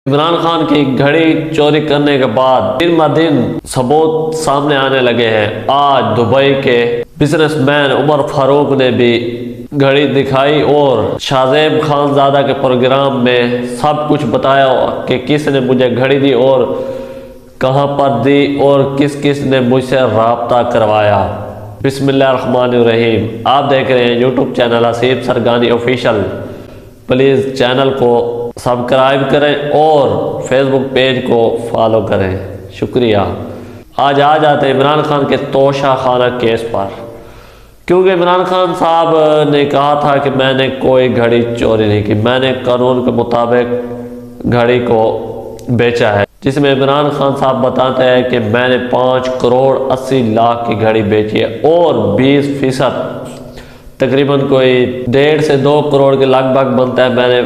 عمران خان کی گھڑی چوری کرنے کے بعد دن بہ دن ثبوت سامنے آنے لگے ہیں۔ آج دبئی کے بزنس مین عمر فاروق نے بھی گھڑی دکھائی اور شاہ خان زادہ کے پروگرام میں سب کچھ بتایا کہ کس نے مجھے گھڑی دی اور کہاں پر دی اور کس کس نے مجھ سے رابطہ کروایا۔ بسم اللہ الرحمن الرحیم۔ آپ دیکھ رہے ہیں YouTube channel Asif Sargani official. Please channel کو سبسکرائب کریں اور فیس بک پیج کو فالو کریں، شکریہ۔ آج آ جاتے ہیں عمران خان کے توشہ خانہ کیس پر، کیونکہ عمران خان صاحب نے کہا تھا کہ میں نے کوئی گھڑی چوری نہیں کی، میں نے قانون کے مطابق گھڑی کو بیچا ہے، جس میں عمران خان صاحب بتاتے ہیں کہ میں نے 5 کروڑ 80 لاکھ کی گھڑی بیچی ہے اور 20% تقریباً کوئی 1.5 سے 2 کروڑ کے لگ بھگ بنتا ہے میں نے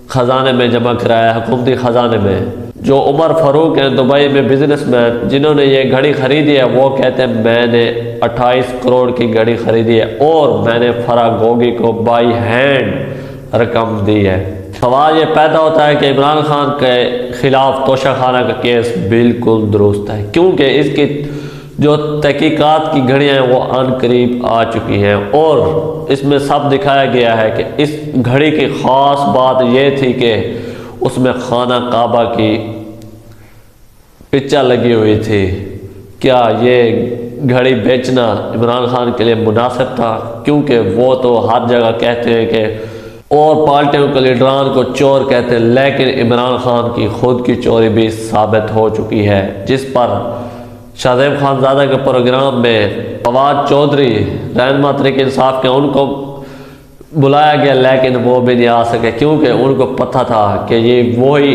خزانے میں جمع کرایا، حکومتی خزانے میں۔ جو عمر فاروق ہیں دبئی میں بزنس مین جنہوں نے یہ گھڑی خریدی ہے، وہ کہتے ہیں میں نے 28 کروڑ کی گھڑی خریدی ہے اور میں نے فرح گوگی کو بائی ہینڈ رقم دی ہے۔ سوال یہ پیدا ہوتا ہے کہ عمران خان کے خلاف توشہ خانہ کا کیس بالکل درست ہے، کیونکہ اس کی جو تحقیقات کی گھڑیاں ہیں وہ ان قریب آ چکی ہیں اور اس میں سب دکھایا گیا ہے کہ اس گھڑی کی خاص بات یہ تھی کہ اس میں خانہ کعبہ کی پکچر لگی ہوئی تھی۔ کیا یہ گھڑی بیچنا عمران خان کے لیے مناسب تھا؟ کیونکہ وہ تو ہر جگہ کہتے ہیں کہ اور پارٹیوں کے لیڈران کو چور کہتے ہیں، لیکن عمران خان کی خود کی چوری بھی ثابت ہو چکی ہے، جس پر شاہ خان زادہ کے پروگرام میں فواد چودھری رہنما تحریک انصاف کے ان کو بلایا گیا، لیکن وہ بھی نہیں آ سکے کیونکہ ان کو پتہ تھا کہ یہ وہی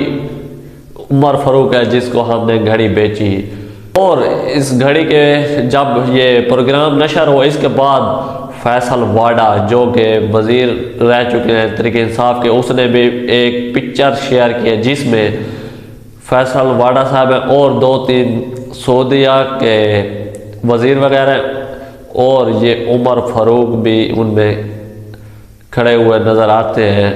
عمر فاروق ہے جس کو ہم نے گھڑی بیچی۔ اور اس گھڑی کے جب یہ پروگرام نشر ہو، اس کے بعد فیصل واڈا جو کہ وزیر رہ چکے ہیں تحریک انصاف کے، اس نے بھی ایک پکچر شیئر کی ہے جس میں فیصل واڈا صاحب ہیں اور 2-3 سعودیہ کے وزیر وغیرہ اور یہ عمر فاروق بھی ان میں کھڑے ہوئے نظر آتے ہیں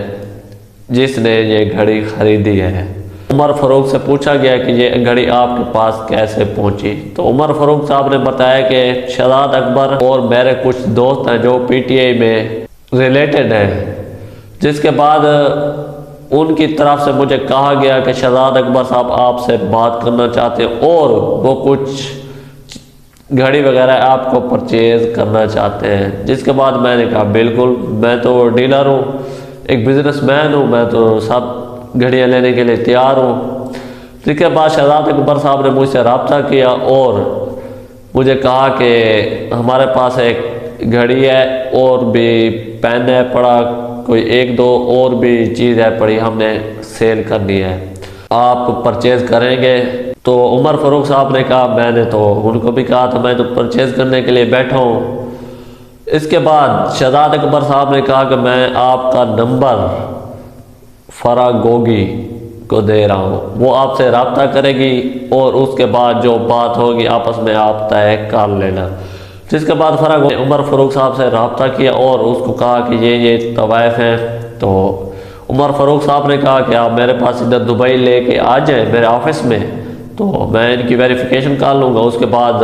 جس نے یہ گھڑی خریدی ہے۔ عمر فاروق سے پوچھا گیا کہ یہ گھڑی آپ کے پاس کیسے پہنچی، تو عمر فاروق صاحب نے بتایا کہ شہزاد اکبر اور میرے کچھ دوست ہیں جو پی ٹی آئی میں ریلیٹڈ ہیں، جس کے بعد ان کی طرف سے مجھے کہا گیا کہ شہزاد اکبر صاحب آپ سے بات کرنا چاہتے ہیں اور وہ کچھ گھڑی وغیرہ آپ کو پرچیز کرنا چاہتے ہیں، جس کے بعد میں نے کہا بالکل، میں تو ڈیلر ہوں، ایک بزنس مین ہوں، میں تو سب گھڑیاں لینے کے لیے تیار ہوں۔ جس کے بعد شہزاد اکبر صاحب نے مجھ سے رابطہ کیا اور مجھے کہا کہ ہمارے پاس ایک گھڑی ہے اور بھی پین ہے پڑا، کوئی 1-2 اور بھی چیز ہے پڑی، ہم نے سیل کرنی ہے، آپ پرچیز کریں گے؟ تو عمر فاروق صاحب نے کہا میں نے تو ان کو بھی کہا تھا میں تو پرچیز کرنے کے لیے بیٹھا ہوں۔ اس کے بعد شہزاد اکبر صاحب نے کہا کہ میں آپ کا نمبر فرح گوگی کو دے رہا ہوں، وہ آپ سے رابطہ کرے گی اور اس کے بعد جو بات ہوگی آپس میں آپ طے کر لینا۔ جس کے بعد فرح گوگی عمر فاروق صاحب سے رابطہ کیا اور اس کو کہا کہ یہ طوائف ہیں، تو عمر فاروق صاحب نے کہا کہ آپ میرے پاس ادھر دبئی لے کے آ جائیں میرے آفس میں، تو میں ان کی ویریفیکیشن کر لوں گا، اس کے بعد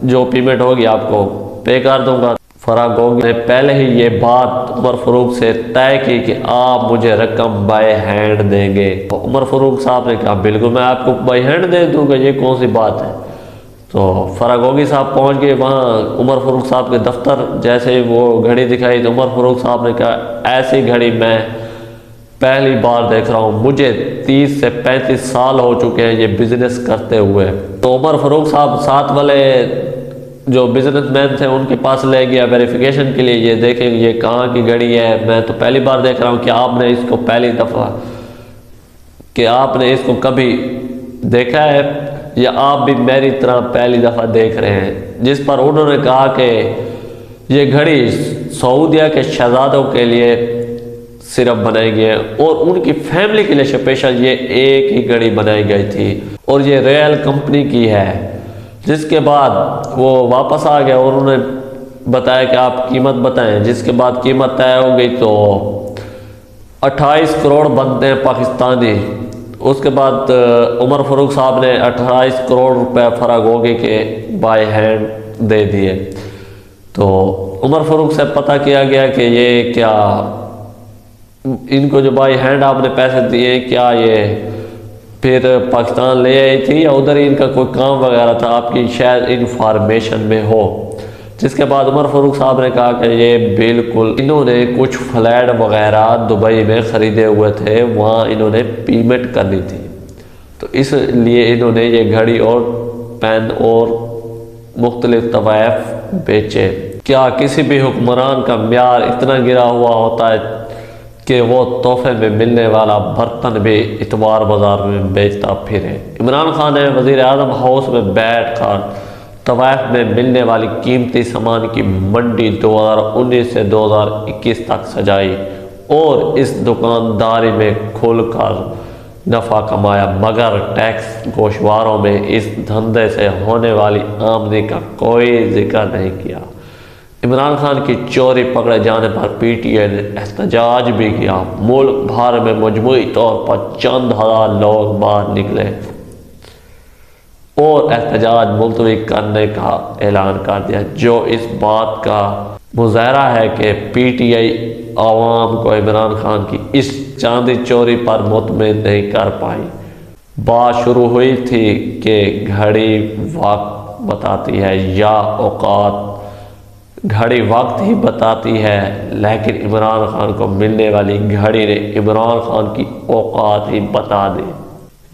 جو پیمنٹ ہوگی آپ کو پے کر دوں گا۔ فرح گوگی نے پہلے ہی یہ بات عمر فاروق سے طے کی کہ آپ مجھے رقم بائی ہینڈ دیں گے۔ عمر فاروق صاحب نے کہا بالکل میں آپ کو بائی ہینڈ دے دوں گا، یہ کون سی بات ہے؟ تو فرح گوگی صاحب پہنچ گئے وہاں عمر فاروق صاحب کے دفتر، جیسے وہ گھڑی دکھائی تو عمر فاروق صاحب نے کہا ایسی گھڑی میں پہلی بار دیکھ رہا ہوں، مجھے 30 سے 35 سال ہو چکے ہیں یہ بزنس کرتے ہوئے۔ تو عمر فاروق صاحب ساتھ والے جو بزنس مین تھے ان کے پاس لے گیا ویریفیکیشن کے لیے، یہ دیکھیں یہ کہاں کی گھڑی ہے، میں تو پہلی بار دیکھ رہا ہوں کہ آپ نے اس کو پہلی دفعہ کہ آپ نے اس کو کبھی دیکھا ہے یا آپ بھی میری طرح پہلی دفعہ دیکھ رہے ہیں؟ جس پر انہوں نے کہا کہ یہ گھڑی سعودیہ کے شہزادوں کے لیے صرف بنائی گئی ہے اور ان کی فیملی کے لیے اسپیشل یہ ایک ہی گھڑی بنائی گئی تھی اور یہ ریئل کمپنی کی ہے۔ جس کے بعد وہ واپس آ گیا اور انہوں نے بتایا کہ آپ قیمت بتائیں، جس کے بعد قیمت طے ہو گئی تو 28 کروڑ بنتے ہیں پاکستانی اس کے بعد عمر فاروق صاحب نے 28 کروڑ روپے فراگوگی کے بائی ہینڈ دے دیے۔ تو عمر فاروق سے پتہ کیا گیا کہ یہ کیا ان کو جو بائی ہینڈ آپ نے پیسے دیے کیا یہ پھر پاکستان لے آئی تھی یا ادھر ہی ان کا کوئی کام وغیرہ تھا، آپ کی شاید انفارمیشن میں ہو۔ جس کے بعد عمر فاروق صاحب نے کہا کہ یہ بالکل انہوں نے کچھ فلیٹ وغیرہ دبئی میں خریدے ہوئے تھے، وہاں انہوں نے پیمنٹ کرنی تھی، تو اس لیے انہوں نے یہ گھڑی اور پین اور مختلف تحائف بیچے۔ کیا کسی بھی حکمران کا معیار اتنا گرا ہوا ہوتا ہے کہ وہ تحفے میں ملنے والا برتن بھی اتوار بازار میں بیچتا پھرے؟ عمران خان نے وزیر اعظم ہاؤس میں بیٹھ کر طوائف میں ملنے والی قیمتی سامان کی منڈی 2019 سے 2021 تک سجائی اور اس دکانداری میں کھل کر نفع کمایا، مگر ٹیکس گوشواروں میں اس دھندے سے ہونے والی آمدنی کا کوئی ذکر نہیں کیا۔ عمران خان کی چوری پکڑے جانے پر پی ٹی آئی نے احتجاج بھی کیا۔ ملک بھر میں مجموعی طور پر چند ہزار لوگ باہر نکلے اور احتجاج ملتوی کرنے کا اعلان کر دیا، جو اس بات کا مظاہرہ ہے کہ پی ٹی آئی عوام کو عمران خان کی اس چاندی چوری پر مطمئن نہیں کر پائی۔ بات شروع ہوئی تھی کہ گھڑی وقت بتاتی ہے یا اوقات، گھڑی وقت ہی بتاتی ہے، لیکن عمران خان کو ملنے والی گھڑی نے عمران خان کی اوقات ہی بتا دی۔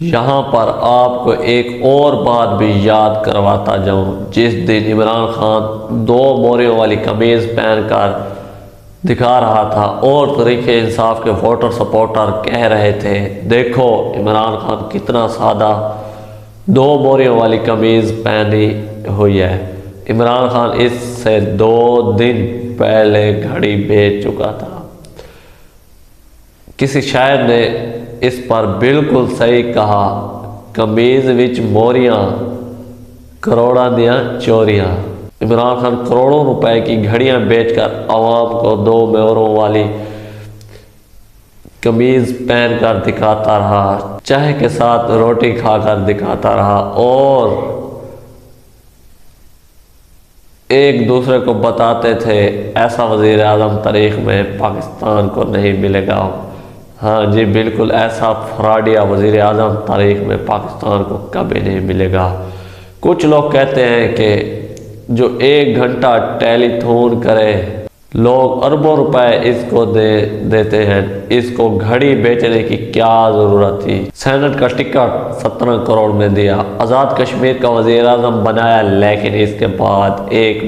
یہاں پر آپ کو ایک اور بات بھی یاد کرواتا جاؤں، جس دن عمران خان 2 موریوں والی قمیض پہن کر دکھا رہا تھا اور تحریک انصاف کے ووٹر سپورٹر کہہ رہے تھے دیکھو عمران خان کتنا سادہ 2 موریوں والی قمیض پہنی ہوئی ہے، عمران خان اس سے 2 دن پہلے گھڑی بیچ چکا تھا۔ کسی شاعر نے اس پر بالکل صحیح کہا، قمیض وچ موریاں کروڑاں دیاں چوریاں۔ عمران خان کروڑوں روپے کی گھڑیاں بیچ کر عوام کو 2 موروں والی قمیض پہن کر دکھاتا رہا، چائے کے ساتھ روٹی کھا کر دکھاتا رہا اور ایک دوسرے کو بتاتے تھے ایسا وزیر اعظم تاریخ میں پاکستان کو نہیں ملے گا۔ ہاں جی بالکل، ایسا فراڈیا وزیر اعظم تاریخ میں پاکستان کو کبھی نہیں ملے گا۔ کچھ لوگ کہتے ہیں کہ جو 1 گھنٹہ ٹیلی تھون کرے لوگ اربوں روپے اس کو دیتے ہیں، اس کو گھڑی بیچنے کی کیا ضرورت تھی؟ سینٹ کا ٹکٹ 17 کروڑ میں دیا، آزاد کشمیر کا وزیر اعظم بنایا، لیکن اس کے بعد ایک